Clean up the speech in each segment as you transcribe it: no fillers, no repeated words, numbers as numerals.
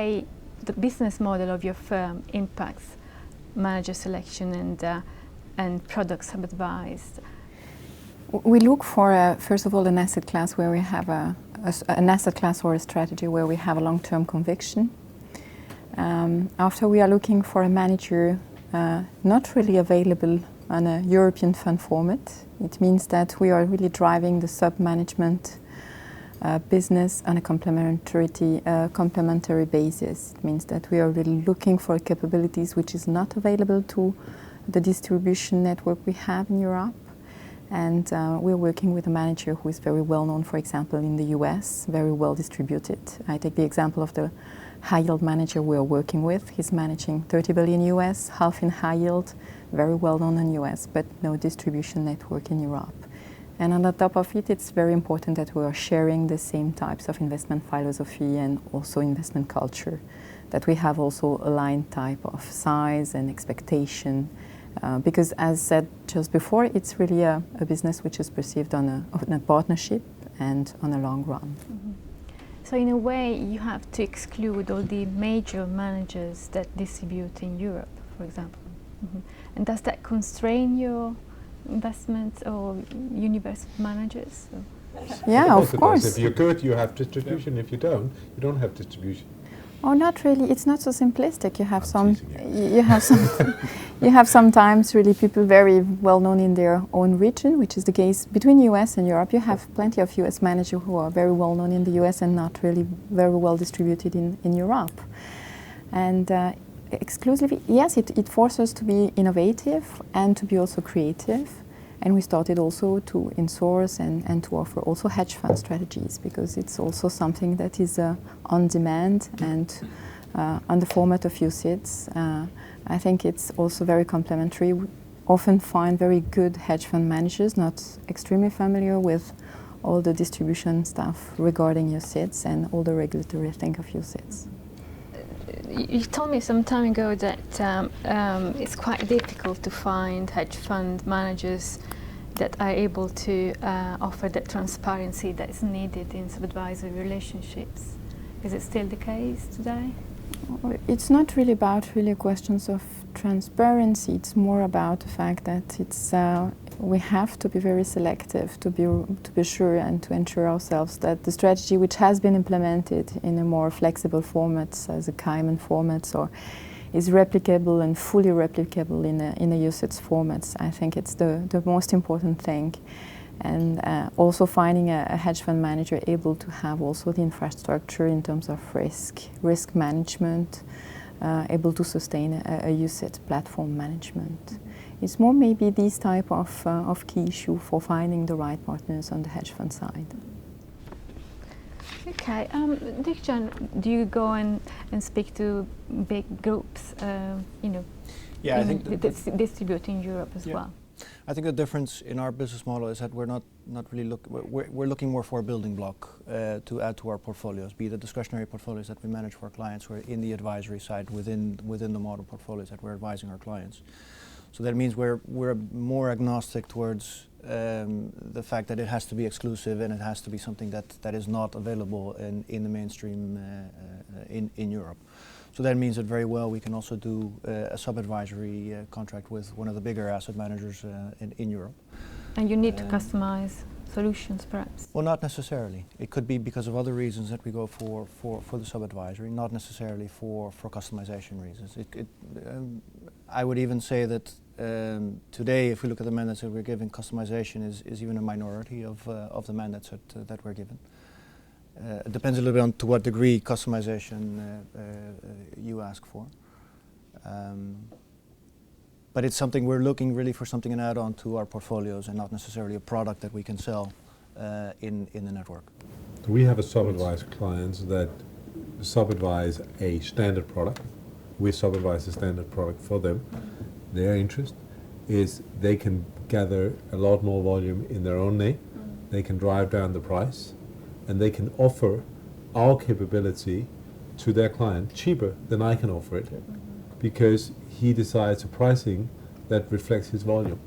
way the business model of your firm impacts manager selection and products sub-advised? We look for, first of all, an asset class where we have an asset class or a strategy where we have a long-term conviction. After, we are looking for a manager not really available on a European fund format. It means that we are really driving the sub-management business on a complementary basis. It means that we are really looking for capabilities which is not available to the distribution network we have in Europe. And we're working with a manager who is very well known, for example, in the US, very well distributed. I take the example of the high yield manager we're working with. He's managing 30 billion US, half in high yield, very well known in US, but no distribution network in Europe. And on the top of it, it's very important that we are sharing the same types of investment philosophy and also investment culture, that we have also aligned type of size and expectation. Because as said just before, it's really a business which is perceived on a partnership and on a long run. Mm-hmm. So in a way, you have to exclude all the major managers that distribute in Europe, for example. Mm-hmm. And does that constrain your investments or universe of managers? Yeah, of course. If you're good, you have distribution. If you don't have distribution. Oh, not really. It's not so simplistic. You have sometimes really people very well known in their own region, which is the case between US and Europe. You have plenty of US managers who are very well known in the US and not really very well distributed in Europe. And exclusively, yes, it forces us to be innovative and to be also creative. And we started also to insource and to offer also hedge fund strategies, because it's also something that is on demand and on the format of UCITS. I think it's also very complementary. We often find very good hedge fund managers, not extremely familiar with all the distribution stuff regarding UCITS and all the regulatory thing of UCITS. You told me some time ago that it's quite difficult to find hedge fund managers that are able to offer that transparency that is needed in sub-advisory relationships. Is it still the case today? It's not really about questions of transparency. It's more about the fact that it's we have to be very selective to be sure and to ensure ourselves that the strategy which has been implemented in a more flexible format, as a Cayman format, or is replicable and fully replicable in a UCITS formats. I think it's the most important thing. And also finding a hedge fund manager able to have also the infrastructure in terms of risk management, able to sustain a UCITS platform management. It's more maybe these type of key issue for finding the right partners on the hedge fund side. Okay, Dirk-Jan, do you go and speak to big groups, Yeah, I think distributing Europe as well? I think the difference in our business model is that we're not really we're looking more for a building block to add to our portfolios, be the discretionary portfolios that we manage for our clients, or in the advisory side within the model portfolios that we're advising our clients. So that means we're more agnostic towards the fact that it has to be exclusive and it has to be something that is not available in the mainstream in Europe. So that means that very well we can also do a sub-advisory contract with one of the bigger asset managers in Europe. And you need to customize solutions, perhaps? Well, not necessarily. It could be because of other reasons that we go for the sub-advisory, not necessarily for customization reasons. I would even say that today, if we look at the mandates that we're giving, customization is even a minority of the mandates that we're given. It depends a little bit on to what degree customization you ask for. But it's something we're looking really for, something an add-on to our portfolios and not necessarily a product that we can sell in the network. We have a sub-advised clients that sub-advise a standard product. We sub-advise a standard product for them. Their interest is they can gather a lot more volume in their own name. They can drive down the price, and they can offer our capability to their client cheaper than I can offer it, because he decides a pricing that reflects his volume.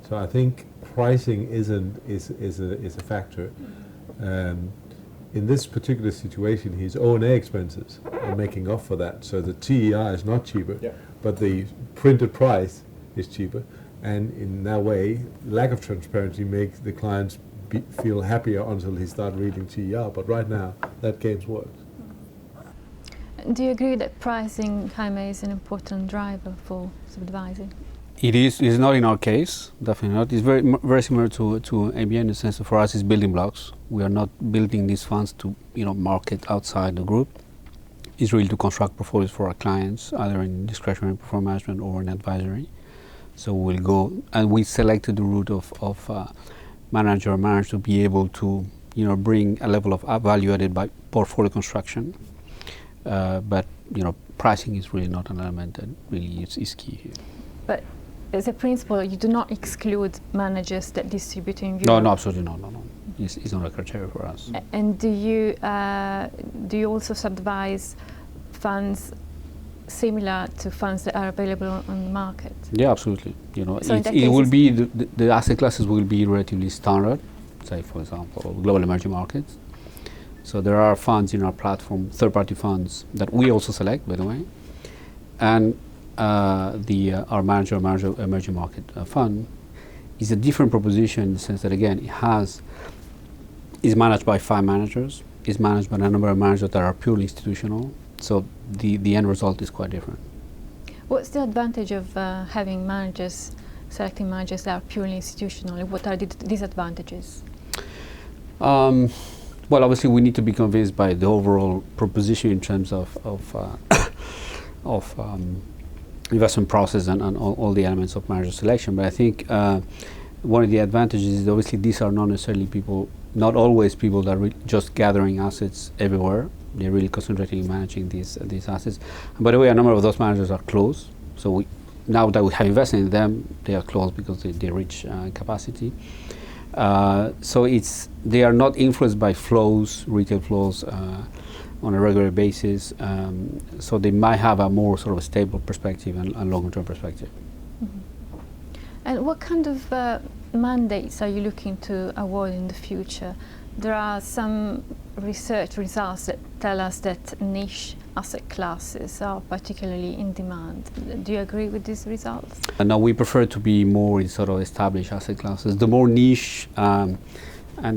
So I think pricing is a factor. in this particular situation, his O&A expenses are making up for that. So the TER is not cheaper, but the printed price is cheaper. And in that way, lack of transparency makes the clients feel happier until he starts reading TER. But right now, that game's worked. Do you agree that pricing, Jaime, is an important driver for sub-advising? It is. It's not in our case, definitely not. It's very similar to ABN in the sense that for us it's building blocks. We are not building these funds to market outside the group. It's really to construct portfolios for our clients, either in discretionary performance management or in advisory. So we'll go, and we selected the route of manager to be able to bring a level of value added by portfolio construction. But pricing is really not an element that really is key here. But as a principle, you do not exclude managers that distribute in Europe? No, absolutely not. No. It's not a criteria for us. And do you also subadvise funds similar to funds that are available on the market? Yeah, absolutely. So it will be the asset classes will be relatively standard. Say, for example, global emerging markets. So there are funds in our platform, third-party funds that we also select, by the way, and our manager emerging market fund is a different proposition in the sense that again is managed by 5 managers, is managed by a number of managers that are purely institutional. So the end result is quite different. What's the advantage of selecting managers that are purely institutional? What are the disadvantages? Well, obviously, we need to be convinced by the overall proposition in terms of investment process and all the elements of manager selection. But I think one of the advantages is obviously these are not necessarily people, not always people that are just gathering assets everywhere. They're really concentrating in managing these assets. And by the way, a number of those managers are closed. So now that we have invested in them, they are closed because they reach capacity. So they are not influenced by retail flows on a regular basis. So they might have a more sort of a stable perspective and longer-term perspective. Mm-hmm. And what kind of mandates are you looking to award in the future? There are some research results that tell us that niche asset classes are particularly in demand. Do you agree with these results? No, we prefer to be more in sort of established asset classes. The more niche, and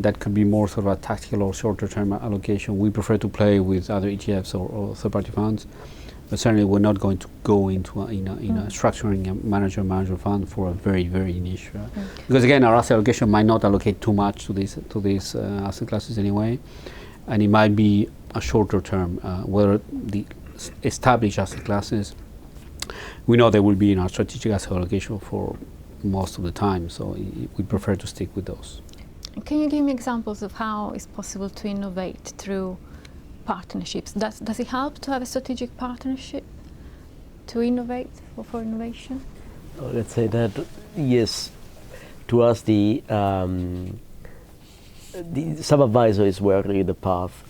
that could be more sort of a tactical or shorter term allocation, we prefer to play with other ETFs or third-party funds. But certainly we're not going to go into structuring a manager fund for a very, very niche. Because again, our asset allocation might not allocate too much to these asset classes anyway. And it might be a shorter term, where the established asset classes, we know they will be in our strategic asset allocation for most of the time, so we prefer to stick with those. Can you give me examples of how it's possible to innovate through partnerships? Does it help to have a strategic partnership to innovate or for innovation? Let's say that yes, to us the sub-advisor is really the path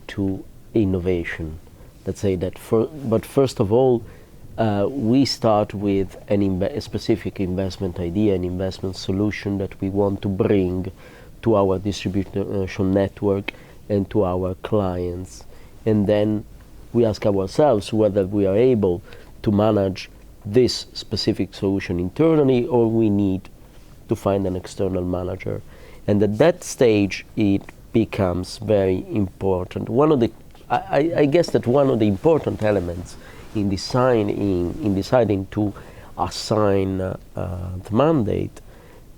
to innovation. Let's say that, but first of all, we start with a specific investment idea, an investment solution that we want to bring to our distribution network and to our clients. And then we ask ourselves whether we are able to manage this specific solution internally or we need to find an external manager. And at that stage, it becomes very important. I guess that one of the important elements in deciding to assign the mandate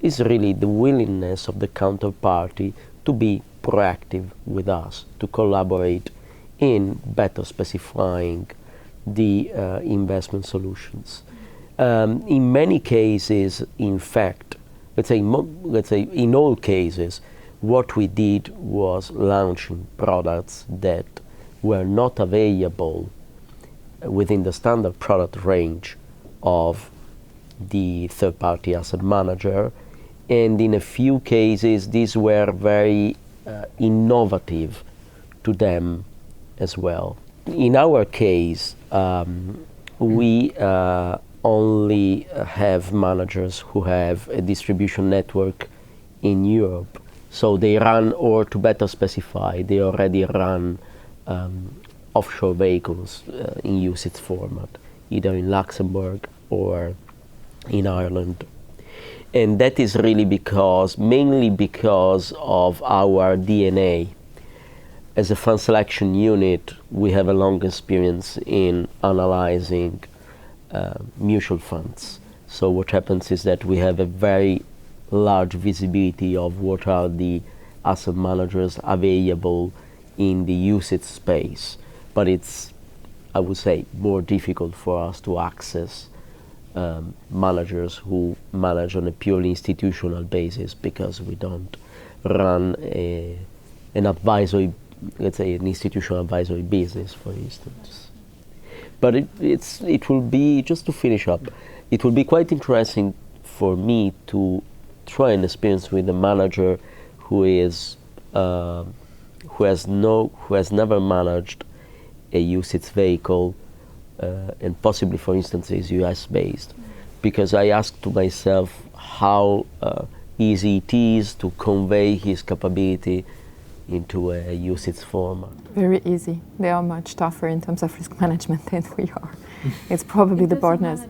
is really the willingness of the counterparty to be proactive with us, to collaborate in better specifying the investment solutions. In many cases, in fact, let's say in all cases, what we did was launching products that were not available within the standard product range of the third-party asset manager, and in a few cases these were very innovative to them as well. In our case, we only have managers who have a distribution network in Europe, So they run, or to better specify, they already run offshore vehicles in UCITS format, either in Luxembourg or in Ireland. And that is really mainly because of our DNA. As a fund selection unit, we have a long experience in analyzing mutual funds. So what happens is that we have a very large visibility of what are the asset managers available in the UCITS space. But it's, I would say, more difficult for us to access managers who manage on a purely institutional basis, because we don't run an advisory, let's say an institutional advisory business, for instance. But it will be, just to finish up, it will be quite interesting for me to try and experience with a manager who has never managed a UCITS vehicle, and possibly, for instance, is US based, because I asked to myself how easy it is to convey his capability into a UCITS format. Very easy. They are much tougher in terms of risk management than we are. It's probably the partners.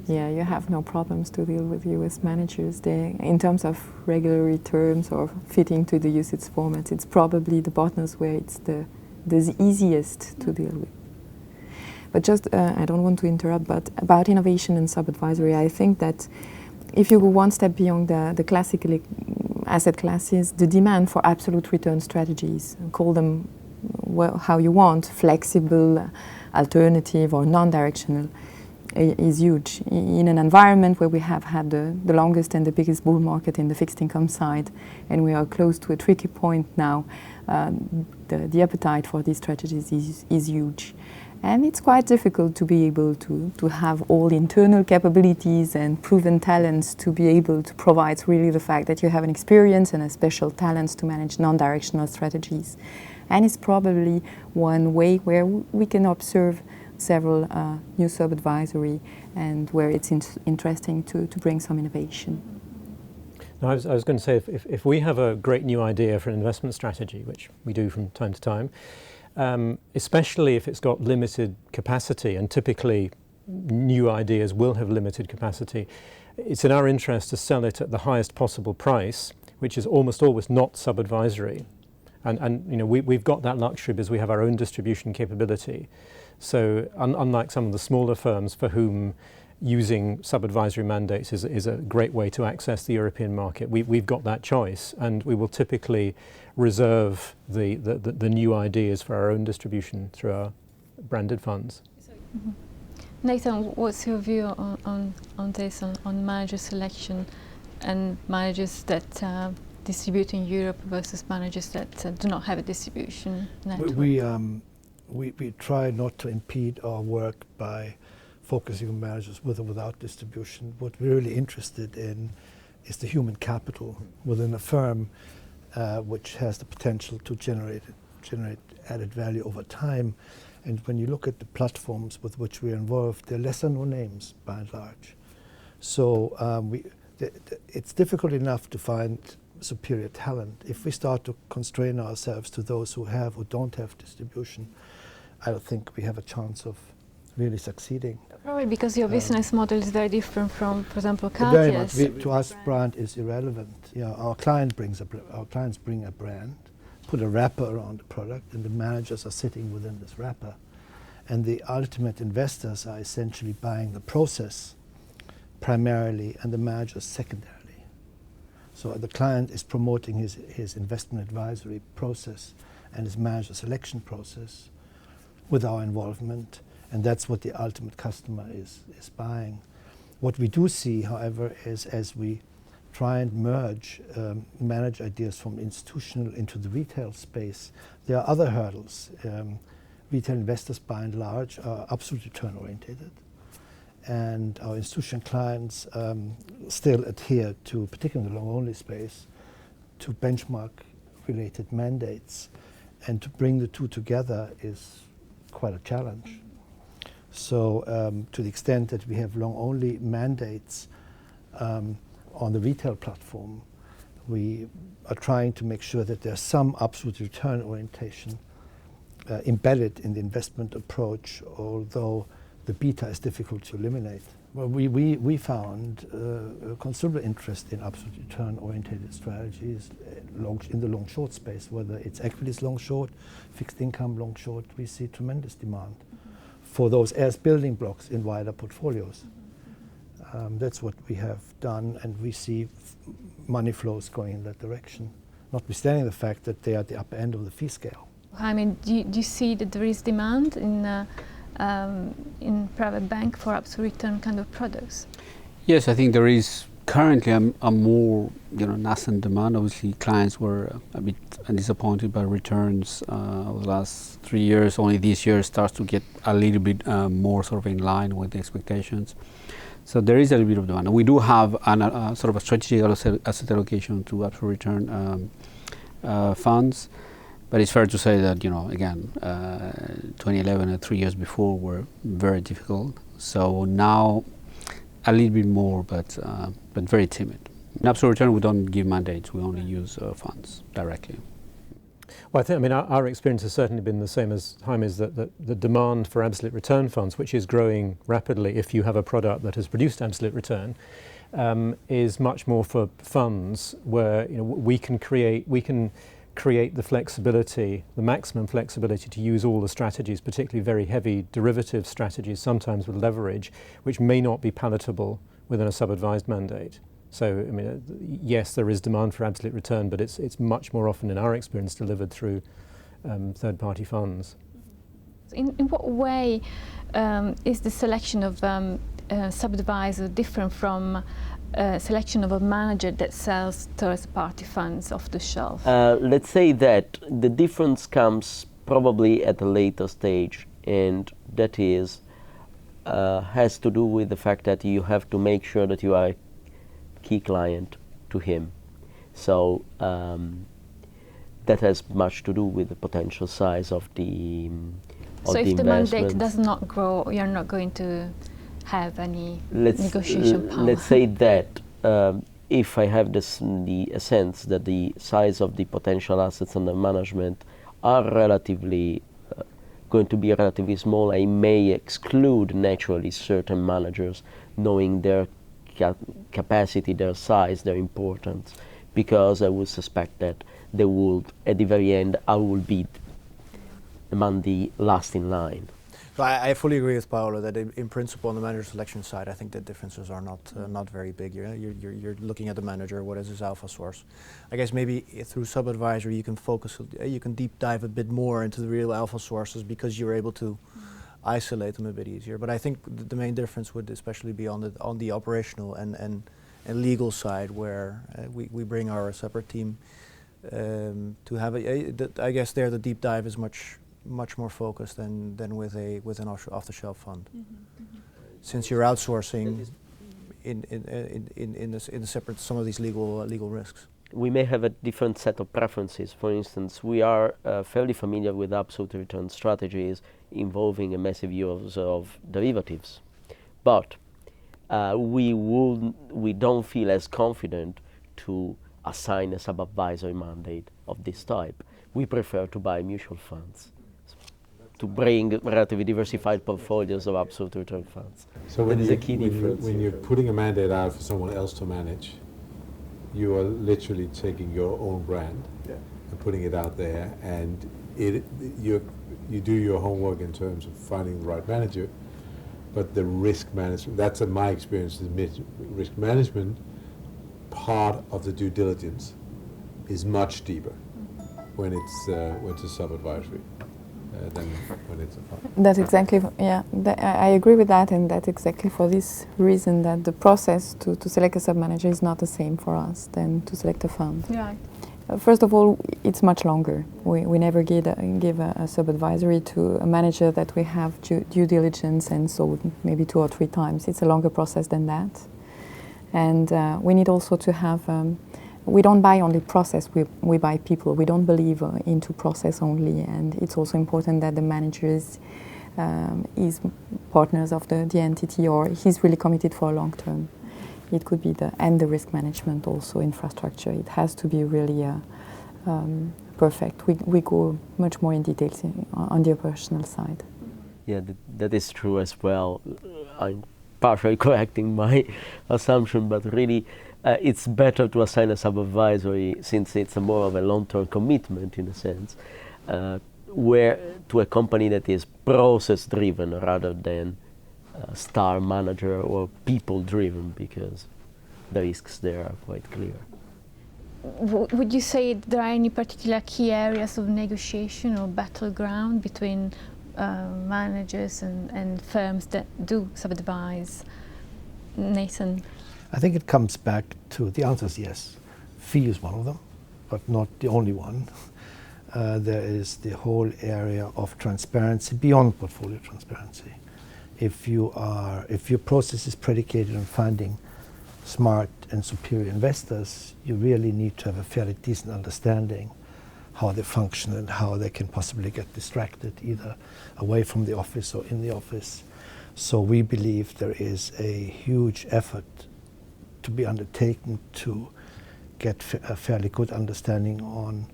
Yeah, you have no problems to deal with US managers. In terms of regulatory terms or fitting to the UCITS format, it's probably the partners where it's the easiest to deal with. But just, I don't want to interrupt, but about innovation and sub-advisory, I think that if you go one step beyond the classical asset classes, the demand for absolute return strategies, call them how you want, flexible, alternative, or non-directional, is huge. In an environment where we have had the longest and the biggest bull market in the fixed income side, and we are close to a tricky point now, the appetite for these strategies is huge. And it's quite difficult to be able to have all internal capabilities and proven talents to be able to provide really the fact that you have an experience and a special talents to manage non-directional strategies. And it's probably one way where we can observe several new sub-advisory and where it's interesting to bring some innovation. No, I was going to say, if we have a great new idea for an investment strategy, which we do from time to time, especially if it's got limited capacity, and typically new ideas will have limited capacity, it's in our interest to sell it at the highest possible price, which is almost always not sub-advisory. And you know, we've got that luxury because we have our own distribution capability. So unlike some of the smaller firms for whom using sub-advisory mandates is a great way to access the European market, we've got that choice, and we will typically reserve the new ideas for our own distribution through our branded funds. Mm-hmm. Nathan, what's your view on this, on manager selection and managers that distribute in Europe versus managers that do not have a distribution network? We try not to impede our work by focusing on managers with or without distribution. What we're really interested in is the human capital within a firm which has the potential to generate added value over time. And when you look at the platforms with which we're involved, they're lesser known names by and large. So it's difficult enough to find superior talent. If we start to constrain ourselves to those who have or don't have distribution, I don't think we have a chance of really succeeding. Probably because your business model is very different from, for example, very much. Cartier's. To us, brand is irrelevant. Yeah, our clients bring a brand, put a wrapper around the product, and the managers are sitting within this wrapper. And the ultimate investors are essentially buying the process primarily, and the managers secondarily. So the client is promoting his investment advisory process and his manager selection process with our involvement, and that's what the ultimate customer is buying. What we do see, however, is as we try and merge manage ideas from institutional into the retail space, there are other hurdles. Retail investors, by and large, are absolutely return oriented, and our institutional clients still adhere to, particularly in the long-only space, to benchmark-related mandates, and to bring the two together is quite a challenge. So to the extent that we have long-only mandates on the retail platform, We are trying to make sure that there's some absolute return orientation embedded in the investment approach, although the beta is difficult to eliminate. Well, we found considerable interest in absolute return-oriented strategies in the long-short space, whether it's equities long-short, fixed income long-short. We see tremendous demand for those as building blocks in wider portfolios. That's what we have done, and we see money flows going in that direction, notwithstanding the fact that they are at the upper end of the fee scale. I mean, do you see that there is demand in private bank for absolute return kind of products? Yes, I think there is currently a more nascent demand. Obviously, clients were a bit disappointed by returns over the last 3 years. Only this year starts to get a little bit more sort of in line with the expectations. So there is a little bit of demand. We do have sort of a strategic asset allocation to absolute return funds. But it's fair to say that, again, 2011 and 3 years before were very difficult. So now a little bit more, but very timid. In absolute return, we don't give mandates. We only use funds directly. Well, I mean, our experience has certainly been the same as Jaime's, that the demand for absolute return funds, which is growing rapidly if you have a product that has produced absolute return, is much more for funds where we can create the flexibility, the maximum flexibility to use all the strategies, particularly very heavy derivative strategies, sometimes with leverage, which may not be palatable within a sub-advised mandate. So, I mean, yes, there is demand for absolute return, but it's much more often, in our experience, delivered through third-party funds. In what way is the selection of sub-advisor different from selection of a manager that sells third-party funds off the shelf? Let's say that the difference comes probably at a later stage, and that is has to do with the fact that you have to make sure that you are a key client to him. So that has much to do with the potential size of the So if the mandate does not grow, you're not going to have any negotiation power? Let's say that if I have the sense that the size of the potential assets under management are relatively going to be relatively small, I may exclude naturally certain managers, knowing their capacity, their size, their importance, because I would suspect that they would, at the very end, I will be among the last in line. So I fully agree with Paolo that in principle on the manager selection side, I think the differences are not very big. You're looking at the manager, what is his alpha source. I guess maybe through sub-advisory you can focus, you can deep dive a bit more into the real alpha sources because you're able to isolate them a bit easier. But I think the main difference would especially be on the operational and legal side, where we bring our separate team to have I guess there the deep dive is much more focused than with an off-the-shelf fund. Since you're outsourcing in the separate some of these legal risks. We may have a different set of preferences. For instance, we are fairly familiar with absolute return strategies involving a massive use of derivatives, but we don't feel as confident to assign a sub-advisory mandate of this type. We prefer to buy mutual funds to bring relatively diversified portfolios of absolute return funds. So when you're putting a mandate out for someone else to manage, you are literally taking your own brand and putting it out there, and you do your homework in terms of finding the right manager, but the risk management, that's in my experience, the risk management part of the due diligence is much deeper when it's a sub-advisory than when it's a fund. That's exactly, I agree with that, and that's exactly for this reason that the process to select a sub-manager is not the same for us than to select a fund. Right. First of all, it's much longer. We never give a sub-advisory to a manager that we have due diligence and so maybe 2 or 3 times. It's a longer process than that. And we need also to have, we don't buy only process, we buy people. We don't believe into process only, and it's also important that the manager is partners of the entity, or he's really committed for a long term. It could be the risk management also, infrastructure. It has to be really perfect. We go much more in details on the operational side. Yeah, that is true as well. I'm partially correcting my assumption, but really it's better to assign a sub-advisory, since it's more of a long-term commitment in a sense, where to a company that is process-driven rather than star manager or people-driven, because the risks there are quite clear. Would you say there are any particular key areas of negotiation or battleground between managers and firms that do sub-advise? Nathan? I think it comes back to, the answer is yes. Fee is one of them, but not the only one. There is the whole area of transparency beyond portfolio transparency. If your process is predicated on finding smart and superior investors, you really need to have a fairly decent understanding how they function and how they can possibly get distracted, either away from the office or in the office. So we believe there is a huge effort to be undertaken to get a fairly good understanding on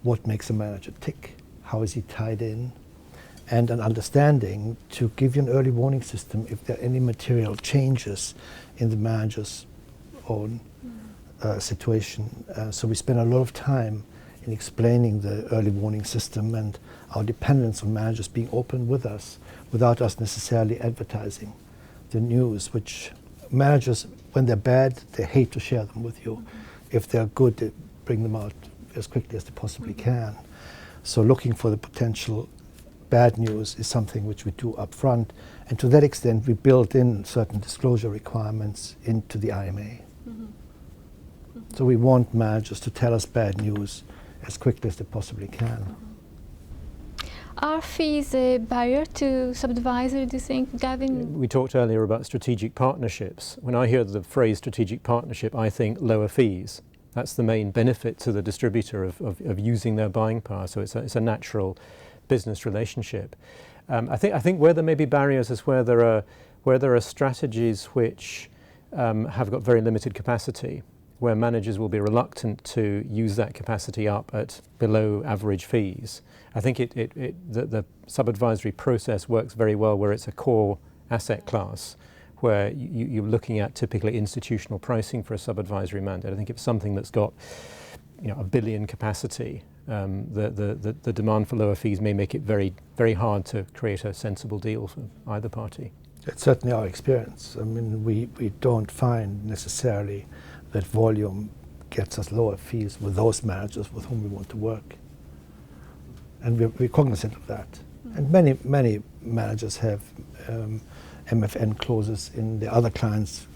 what makes a manager tick, how is he tied in, and an understanding to give you an early warning system if there are any material changes in the manager's own situation. So we spend a lot of time in explaining the early warning system and our dependence on managers being open with us without us necessarily advertising the news, which managers, when they're bad, they hate to share them with you. If they're good, they bring them out as quickly as they possibly can. So looking for the potential bad news is something which we do up front, and to that extent we build in certain disclosure requirements into the IMA. So we want managers to tell us bad news as quickly as they possibly can. Are fees a barrier to sub-advisory, do you think, Gavin? We talked earlier about strategic partnerships. When I hear the phrase strategic partnership, I think lower fees. That's the main benefit to the distributor of using their buying power. So it's a natural business relationship. I think where there may be barriers is where there are strategies which have got very limited capacity, where managers will be reluctant to use that capacity up at below average fees. I think the sub-advisory process works very well where it's a core asset class, where you're looking at typically institutional pricing for a sub-advisory mandate. I think if it's something that's got $1 billion capacity, the demand for lower fees may make it very, very hard to create a sensible deal for either party. It's certainly our experience. I mean, we don't find necessarily that volume gets us lower fees with those managers with whom we want to work. And we're cognizant of that. And many managers have MFN clauses in the other clients'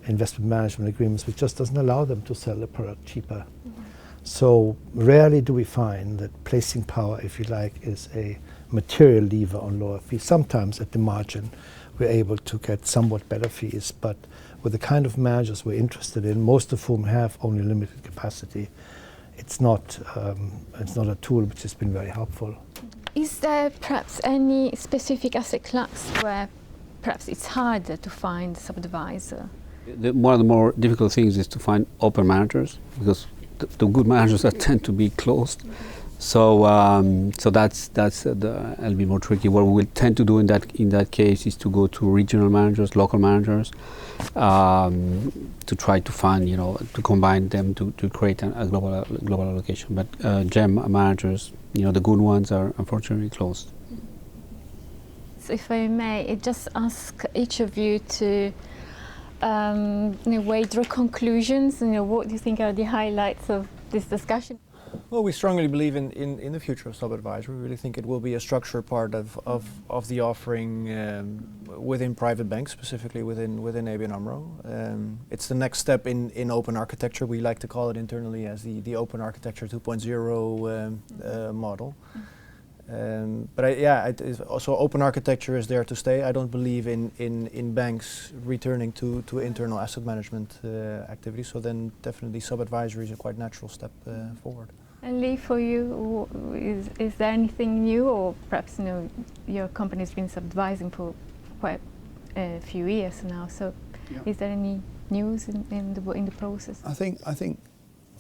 investment management agreements, which just doesn't allow them to sell the product cheaper. So rarely do we find that placing power, if you like, is a material lever on lower fees. Sometimes at the margin we're able to get somewhat better fees, but with the kind of managers we're interested in, most of whom have only limited capacity, it's not a tool which has been very helpful. Is there perhaps any specific asset class where perhaps it's harder to find sub-advisor? One of the more difficult things is to find open managers, because the good managers tend to be closed. So that's a little bit more tricky. What we will tend to do in that case is to go to regional managers, local managers, to try to find, to combine them to create a global allocation. But GEM managers, the good ones are unfortunately closed. So if I may, I just ask each of you to weigh your conclusions. What do you think are the highlights of this discussion? Well, we strongly believe in the future of sub-advisory. We really think it will be a structured part of the offering within private banks, specifically within ABN AMRO. It's the next step in open architecture. We like to call it internally as the open architecture 2.0 model. So open architecture is there to stay. I don't believe in banks returning to internal asset management activities. So then definitely sub-advisory is a quite natural step forward. And Lee, for you, is there anything new, or perhaps your company's been sub-advising for quite a few years now? So Yeah. Is there any news in the process? I think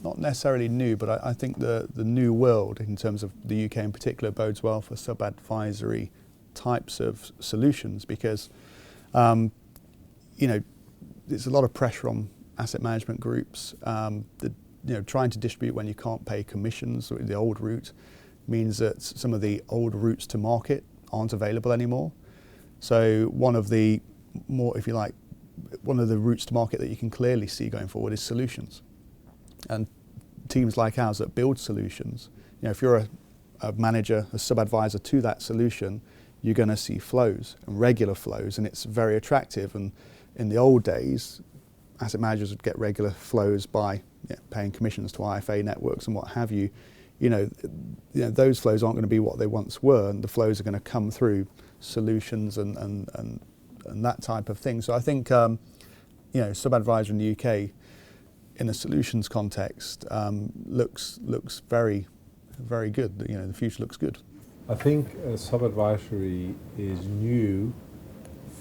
not necessarily new, but I think the new world in terms of the UK in particular bodes well for sub-advisory types of solutions because there's a lot of pressure on asset management groups. Trying to distribute when you can't pay commissions, the old route, means that some of the old routes to market aren't available anymore. So one of the more, if you like, one of the routes to market that you can clearly see going forward is solutions. And teams like ours that build solutions, if you're a manager, a sub-advisor to that solution, you're going to see flows, and regular flows, and it's very attractive. And in the old days, asset managers would get regular flows by paying commissions to IFA networks and what have you. Those flows aren't going to be what they once were, and the flows are going to come through solutions and that type of thing. So I think sub-advisor in the UK in a solutions context looks very, very good. The future looks good. I think sub-advisory is new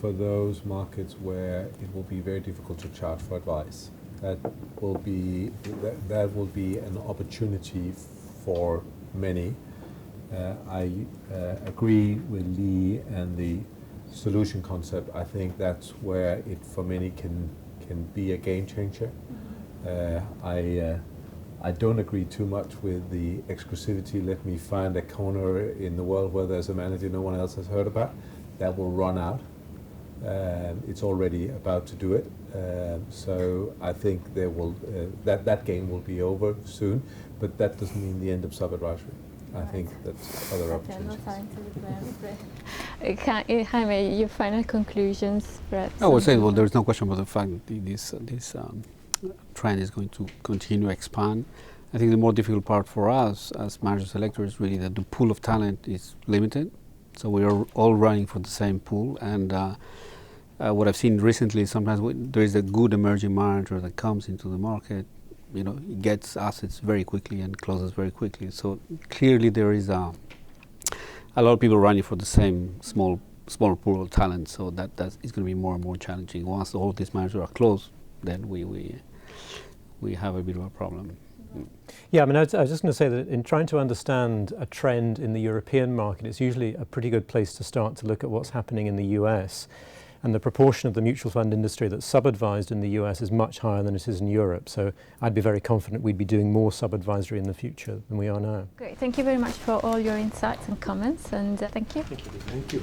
for those markets where it will be very difficult to charge for advice. That will be an opportunity for many. I agree with Lee and the solution concept. I think that's where it for many can be a game changer. I don't agree too much with the exclusivity. Let me find a corner in the world where there's a manager no one else has heard about. That will run out. It's already about to do it. So I think there will that game will be over soon. But that doesn't mean the end of sub-advisory. I think that's other opportunities. Jaime, your final conclusions, perhaps? I would say, well, there's no question about the fact that this trend is going to continue to expand. I think the more difficult part for us as manager selectors is really that the pool of talent is limited. So we are all running for the same pool. And what I've seen recently, sometimes there is a good emerging manager that comes into the market, it gets assets very quickly and closes very quickly. So clearly there is a lot of people running for the same small pool of talent. So that is going to be more and more challenging. Once all these managers are closed, then we have a bit of a problem. Yeah, I mean, I was just going to say that in trying to understand a trend in the European market, it's usually a pretty good place to start to look at what's happening in the US. And the proportion of the mutual fund industry that's sub-advised in the US is much higher than it is in Europe. So I'd be very confident we'd be doing more sub-advisory in the future than we are now. Great. Thank you very much for all your insights and comments, and thank you. Thank you.